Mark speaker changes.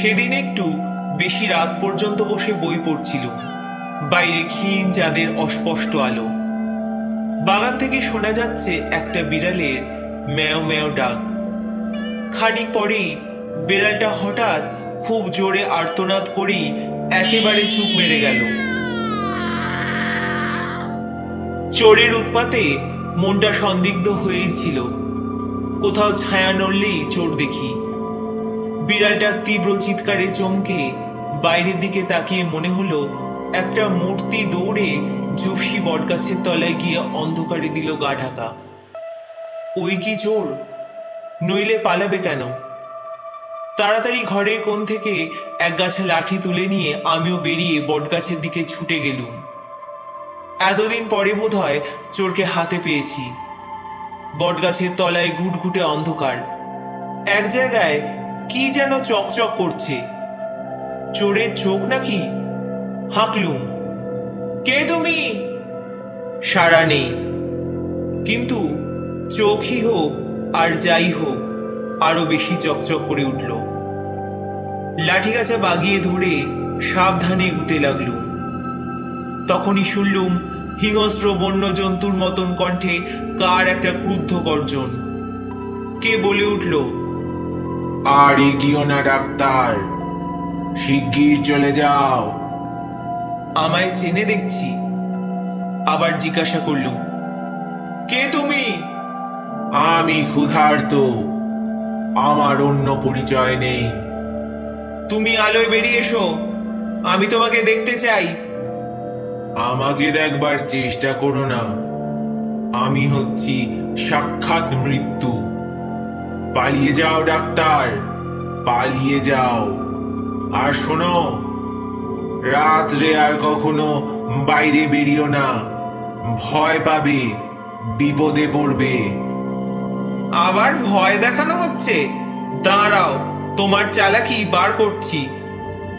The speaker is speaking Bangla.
Speaker 1: সেদিন একটু বেশি রাত পর্যন্ত বসে বই পড়ছিল। বাইরে ক্ষীণ চাঁদের অস্পষ্ট আলো। বাগান থেকে শোনা যাচ্ছে একটা বিড়ালের ম্যাও ম্যাও ডাক। খানিক পরেই বিড়ালটা হঠাৎ খুব জোরে আর্তনাদ করেই একেবারে চুপ মেরে গেল। চোরের উৎপাতে মনটা সন্দিগ্ধ হয়েই ছিল। কোথাও ছায়া নড়লেই চোর দেখি। বিড়ালটা তীব্র চিৎকারে চমকে বাইরের দিকে তাকিয়ে মনে হলো একটা মূর্তি দৌড়ে ঝুপসি বটগাছের তলায় গিয়ে অন্ধকারে দিল গা ঢাকা। ওই কি চোর? নইলে পালাবে কেন? তাড়াতাড়ি ঘরের কোণ থেকে এক গাছে লাঠি তুলে নিয়ে আমিও বেরিয়ে বটগাছের দিকে ছুটে গেলুম। এতদিন পরে বোধ হয় চোরকে হাতে পেয়েছি। বটগাছের তলায় ঘুটঘুটে অন্ধকার। এক জায়গায় কি যেন চকচক করছে। চোরের চোখ নাকি? হাঁকলুম, কে তুমি? সাড়া নেই। কিন্তু চোখই হোক আর যাই হোক, আরো বেশি চকচক করে উঠল। লাঠি গাছে বাগিয়ে ধরে সাবধানে এগুতে লাগলুম। তখনই শুনলুম হিংস্র বন্য জন্তুর মতন কণ্ঠে কার একটা ক্রুদ্ধ গর্জন। কে বলে উঠল,
Speaker 2: আর এগিও না ডাক্তার, শিগগির চলে যাও।
Speaker 1: আমায় চেনে দেখছি। আবার জিজ্ঞাসা করলুম, কে তুমি?
Speaker 2: আমি ক্ষুধার্ত, আমার অন্য পরিচয় নেই।
Speaker 1: তুমি আলোয় বেরিয়ে এসো, আমি তোমাকে দেখতে চাই।
Speaker 2: আমাকে দেখবার চেষ্টা করো না, আমি হচ্ছি সাক্ষাৎ মৃত্যু। পালিয়ে যাও ডাক্তার, পালিয়ে যাও। আর শোনো, রাত্রে আর কখনো বাইরে বেরিও না, ভয় পাবে, বিপদে পড়বে।
Speaker 1: আবার ভয় দেখানো হচ্ছে? দাঁড়াও, তোমার চালাকি বার করছি।